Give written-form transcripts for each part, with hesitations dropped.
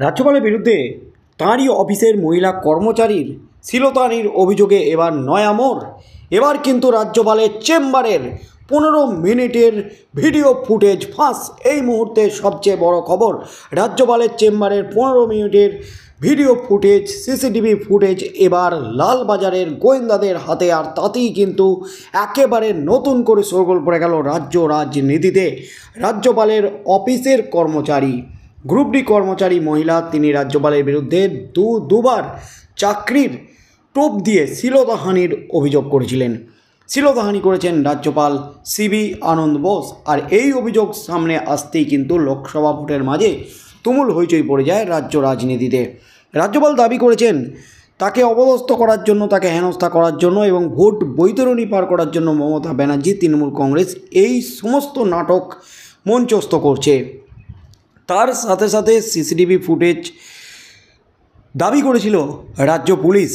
রাজ্যপালের বিরুদ্ধে তাঁরই অফিসের মহিলা কর্মচারীর শ্লীলতাহানির অভিযোগে এবার নয়া মোড়। এবার কিন্তু রাজ্যপালের চেম্বারের 15 মিনিটের ভিডিও ফুটেজ ফাঁস। এই মুহূর্তে সবচেয়ে বড় খবর, রাজ্যপালের চেম্বারের 15 মিনিটের ভিডিও ফুটেজ, সিসিটিভি ফুটেজ এবার লালবাজারের গোয়েন্দাদের হাতে। আর তাতেই কিন্তু একেবারে নতুন করে শোরগোল পড়ে গেল রাজ্য রাজনীতিতে। রাজ্যপালের অফিসের কর্মচারী, গ্রুপ ডি কর্মচারী মহিলা, তিনি রাজ্যপালের বিরুদ্ধে দুবার চাকরির টোপ দিয়ে শ্লীলতাহানির অভিযোগ করেছিলেন। শ্লীলতাহানি করেছেন রাজ্যপাল সিবি আনন্দ বোস। আর এই অভিযোগ সামনে আসতেই কিন্তু লোকসভা ভোটের মাঝে তুমুল হইচই পড়ে যায় রাজ্য রাজনীতিতে। রাজ্যপাল দাবি করেছেন তাকে অপদস্থ করার জন্য, তাকে হেনস্থা করার জন্য এবং ভোট বৈতরণী পার করার জন্য মমতা ব্যানার্জি, তৃণমূল কংগ্রেস এই সমস্ত নাটক মঞ্চস্থ করছে। তার সাথে সাথে সিসিটিভি ফুটেজ দাবি করেছিল রাজ্য পুলিশ,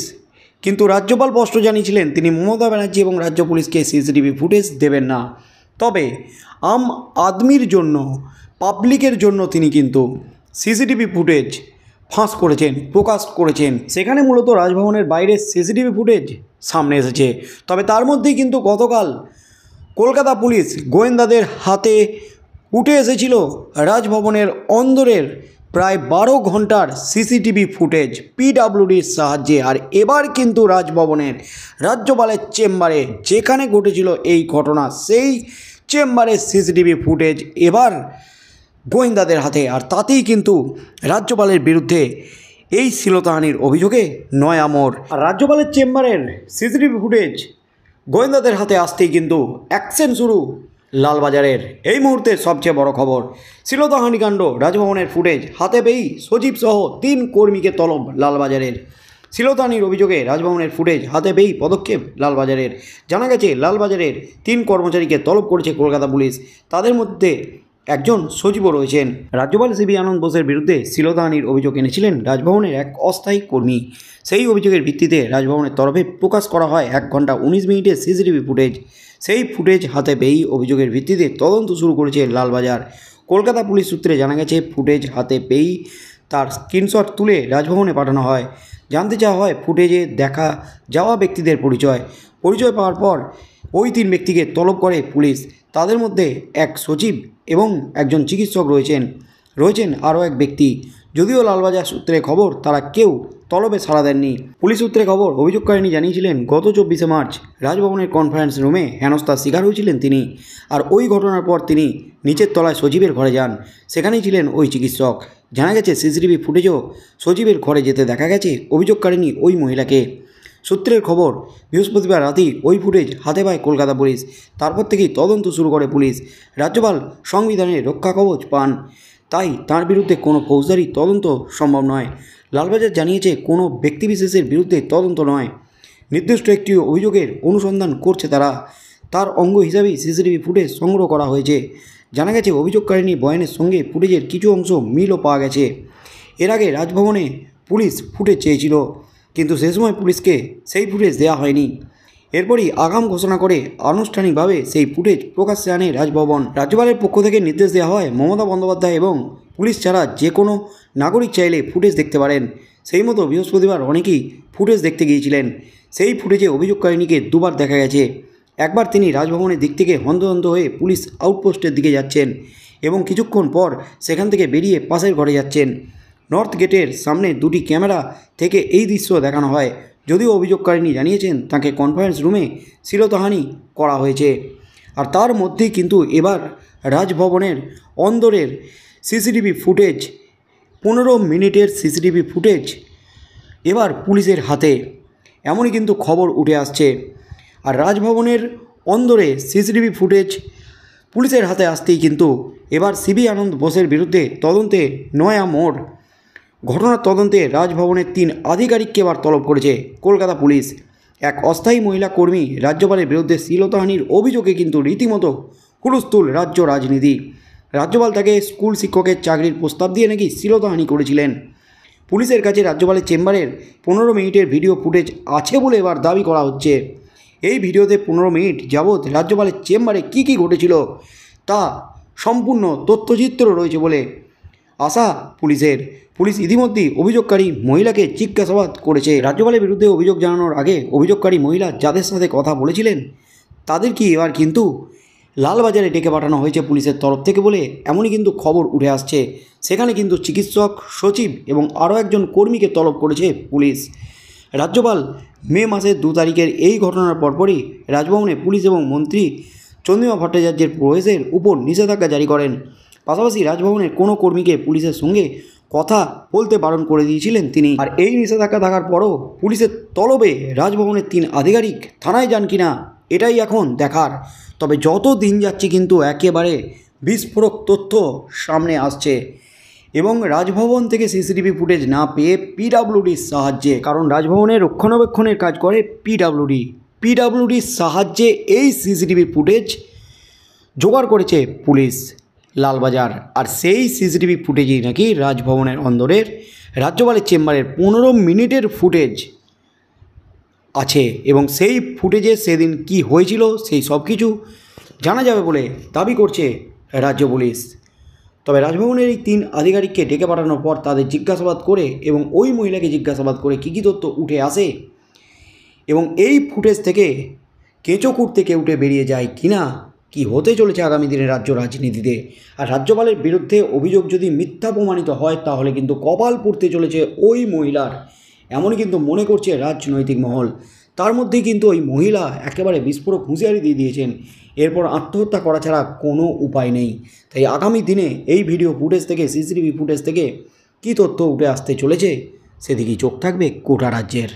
কিন্তু রাজ্যপাল স্পষ্ট জানিয়েছিলেন তিনি মমতা ব্যানার্জি এবং রাজ্য পুলিশকে সিসিটিভি ফুটেজ দেবেন না। তবে আম আদমির জন্য, পাবলিকের জন্য তিনি কিন্তু সিসিটিভি ফুটেজ ফাঁস করেছেন, প্রকাশ করেছেন। সেখানে মূলত রাজভবনের বাইরে সিসিটিভি ফুটেজ সামনে এসেছে। তবে তার মধ্যেই কিন্তু গতকাল কলকাতা পুলিশ গোয়েন্দাদের হাতে উঠে এসেছিল রাজভবনের অন্দরের প্রায় 12 ঘন্টার সিসিটিভি ফুটেজ পিডব্লিউডির সাহায্যে। আর এবার কিন্তু রাজভবনের রাজ্যপালের চেম্বারে যেখানে ঘটেছিল এই ঘটনা, সেই চেম্বারের সিসিটিভি ফুটেজ এবার গোয়েন্দাদের হাতে। আর তাতেই কিন্তু রাজ্যপালের বিরুদ্ধে এই শ্লীলতাহানির অভিযোগে নয়া মোড়। আর রাজ্যপালের চেম্বারের সিসিটিভি ফুটেজ গোয়েন্দাদের হাতে আসতেই কিন্তু অ্যাকশন শুরু লালবাজারের। এই মুহূর্তের সবচেয়ে বড় খবর, শ্লীলতাহানিকাণ্ড, রাজভবনের ফুটেজ হাতে পেয়েই সচিব সহ 3 কর্মীকে তলব লালবাজারের। শ্লীলতাহানির অভিযোগে রাজভবনের ফুটেজ হাতে পেয়েই পদক্ষেপ লালবাজারের। জানা গেছে লালবাজারের 3 কর্মচারীকে তলব করেছে কলকাতা পুলিশ। তাদের মধ্যে একজন সচিবও রয়েছেন। রাজ্যপাল সিবি আনন্দ বোসের বিরুদ্ধে শ্লীলতাহানির অভিযোগ এনেছিলেন রাজভবনের এক অস্থায়ী কর্মী। সেই অভিযোগের ভিত্তিতে রাজভবনের তরফে প্রকাশ করা হয় 1 ঘন্টা 19 মিনিটের সিসিটিভি ফুটেজ। সেই ফুটেজ হাতে পেয়েই অভিযোগের ভিত্তিতে তদন্ত শুরু করেছে লালবাজার। কলকাতা পুলিশ সূত্রে জানা গেছে ফুটেজ হাতে পেয়েই তার স্ক্রিনশট তুলে রাজভবনে পাঠানো হয়। জানতে চাওয়া হয় ফুটেজে দেখা যাওয়া ব্যক্তিদের পরিচয় পাওয়ার পর ওই 3 ব্যক্তিকে তলব করে পুলিশ। তাদের মধ্যে এক সচিব এবং একজন চিকিৎসক রয়েছেন আরও এক ব্যক্তি। যদিও লালবাজার সূত্রে খবর তারা কেউ তলবে সাড়া দেননি। পুলিশ সূত্রে খবর, অভিযোগকারিণী জানিয়েছিলেন গত 24শে মার্চ রাজভবনের কনফারেন্স রুমে হেনস্থার শিকার হয়েছিলেন তিনি। আর ওই ঘটনার পর তিনি নিচের তলায় সচিবের ঘরে যান, সেখানেই ছিলেন ওই চিকিৎসক। জানা গেছে সিসিটিভি ফুটেজও সচিবের ঘরে যেতে দেখা গেছে অভিযোগকারিণী ওই মহিলাকে। সূত্রের খবর, বৃহস্পতিবার রাতেই ওই ফুটেজ হাতে পায় কলকাতা পুলিশ। তারপর থেকেই তদন্ত শুরু করে পুলিশ। রাজ্যপাল সংবিধানের রক্ষা কবচ পান, তাই তার বিরুদ্ধে কোনো ফৌজদারি তদন্ত সম্ভব নয়। লালবাজার জানিয়েছে কোনো ব্যক্তিবিশেষের বিরুদ্ধে তদন্ত নয়, নির্দিষ্ট একটি অভিযোগের অনুসন্ধান করছে তারা। তার অঙ্গ হিসাবেই সিসিটিভি ফুটেজ সংগ্রহ করা হয়েছে। জানা গেছে অভিযোগকারিণী বয়ানের সঙ্গে ফুটেজের কিছু অংশ মিলও পাওয়া গেছে। এর আগে রাজভবনে পুলিশ ফুটেজ চেয়েছিল, কিন্তু সে সময় পুলিশকে সেই ফুটেজ দেওয়া হয়নি। এরপরই আগাম ঘোষণা করে আনুষ্ঠানিকভাবে সেই ফুটেজ প্রকাশ্যে আনে রাজভবন। রাজ্যপালের পক্ষ থেকে নির্দেশ দেওয়া হয় মমতা বন্দ্যোপাধ্যায় এবং পুলিশ ছাড়া যে কোনো নাগরিক চাইলে ফুটেজ দেখতে পারেন। সেই মতো বৃহস্পতিবার অনেকেই ফুটেজ দেখতে গিয়েছিলেন। সেই ফুটেজে অভিযোগকারিণীকে 2 বার দেখা গেছে। একবার তিনি রাজভবনের দিক থেকে হন্তদন্ত হয়ে পুলিশ আউটপোস্টের দিকে যাচ্ছেন এবং কিছুক্ষণ পর সেখান থেকে বেরিয়ে পাশের ঘরে যাচ্ছেন। নর্থ গেটের সামনে 2টি ক্যামেরা থেকে এই দৃশ্য দেখানো হয়। যদিও অভিযোগকারিণী জানিয়েছেন তাকে কনফারেন্স রুমে শ্লীলতাহানি করা হয়েছে। আর তার মধ্যেই কিন্তু এবার রাজভবনের অন্দরের সিসিটিভি ফুটেজ, 15 মিনিটের সিসিটিভি ফুটেজ এবার পুলিশের হাতে, এমনই কিন্তু খবর উঠে আসছে। আর রাজভবনের অন্দরে সিসিটিভি ফুটেজ পুলিশের হাতে আসতেই কিন্তু এবার সিবি আনন্দ বোসের বিরুদ্ধে তদন্তে নয়া মোড়। ঘটনার তদন্তে রাজভবনের 3 আধিকারিককে এবার তলব করেছে কলকাতা পুলিশ। এক অস্থায়ী মহিলা কর্মী রাজ্যপালের বিরুদ্ধে শ্লীলতাহানির অভিযোগে কিন্তু রীতিমতো হুলস্থুল রাজ্য রাজনীতি। রাজ্যপাল তাকে স্কুল শিক্ষকের চাকরির প্রস্তাব দিয়ে নাকি শ্লীলতাহানি করেছিলেন। পুলিশের কাছে রাজ্যপালের চেম্বারের 15 মিনিটের ভিডিও ফুটেজ আছে বলে এবার দাবি করা হচ্ছে। এই ভিডিওতে 15 মিনিট যাবৎ রাজ্যপালের চেম্বারে কী কী ঘটেছিল তা সম্পূর্ণ তথ্যচিত্র রয়েছে বলে আশা পুলিশ ইতিমধ্যেই অভিযোগকারী মহিলাকে জিজ্ঞাসাবাদ করেছে। রাজ্যপালের বিরুদ্ধে অভিযোগ জানানোর আগে অভিযোগকারী মহিলা যাদের সাথে কথা বলেছিলেন তাদের কি এবার কিন্তু লালবাজারে ডেকে পাঠানো হয়েছে পুলিশের তরফ থেকে বলে এমনই কিন্তু খবর উঠে আসছে। সেখানে কিন্তু চিকিৎসক, সচিব এবং আরও একজন কর্মীকে তলব করেছে পুলিশ। রাজ্যপাল মে মাসের 2 তারিখের এই ঘটনার পরপরই রাজভবনে পুলিশ এবং মন্ত্রী চন্দ্রিমা ভট্টাচার্যের প্রবেশের উপর নিষেধাজ্ঞা জারি করেন। পাশাপাশি রাজভবনের কোনো কর্মীকে পুলিশের সঙ্গে কথা বলতে বারণ করে দিয়েছিলেন তিনি। আর এই নিষেধাজ্ঞা থাকার পরও পুলিশের তলবে রাজভবনের 3 আধিকারিক থানায় যান কিনা এটাই এখন দেখার। তবে যত দিন যাচ্ছে কিন্তু একেবারে বিস্ফোরক তথ্য সামনে আসছে এবং রাজভবন থেকে সিসিটিভি ফুটেজ না পেয়ে পিডব্লিউডির সাহায্যে, কারণ রাজভবনের রক্ষণাবেক্ষণের কাজ করে পিডব্লিউডির সাহায্যে এই সিসিটিভি ফুটেজ জোগাড় করেছে পুলিশ লালবাজার। আর সেই সিসিটিভি ফুটেজই নাকি রাজভবনের অন্দরের রাজ্যপালের চেম্বারের 15 মিনিটের ফুটেজ আছে এবং সেই ফুটেজে সেদিন কি হয়েছিল সেই সব কিছু জানা যাবে বলে দাবি করছে রাজ্য পুলিশ। তবে রাজভবনের এই 3 আধিকারিককে ডেকে পাঠানোর পর তাদের জিজ্ঞাসাবাদ করে এবং ওই মহিলাকে জিজ্ঞাসাবাদ করে কী তথ্য উঠে আসে এবং এই ফুটেজ থেকে কেঁচোকুট থেকে উঠে বেরিয়ে যায় কিনা, কি হতে চলেছে আগামী দিনে রাজ্য রাজনীতিতে। আর রাজ্যপালের বিরুদ্ধে অভিযোগ যদি মিথ্যা প্রমাণিত হয় তাহলে কিন্তু কপাল পড়তে চলেছে ওই মহিলার, এমনই কিন্তু মনে করছে রাজনৈতিক মহল। তার মধ্যেই কিন্তু ওই মহিলা একেবারে বিস্ফোরক হুঁশিয়ারি দিয়ে দিয়েছেন, এরপর আত্মহত্যা করা ছাড়া কোনো উপায় নেই। তাই আগামী দিনে এই ভিডিও ফুটেজ থেকে, সিসিটিভি ফুটেজ থেকে কী তথ্য উঠে আসতে চলেছে সেদিকেই চোখ থাকবে গোটা রাজ্যের।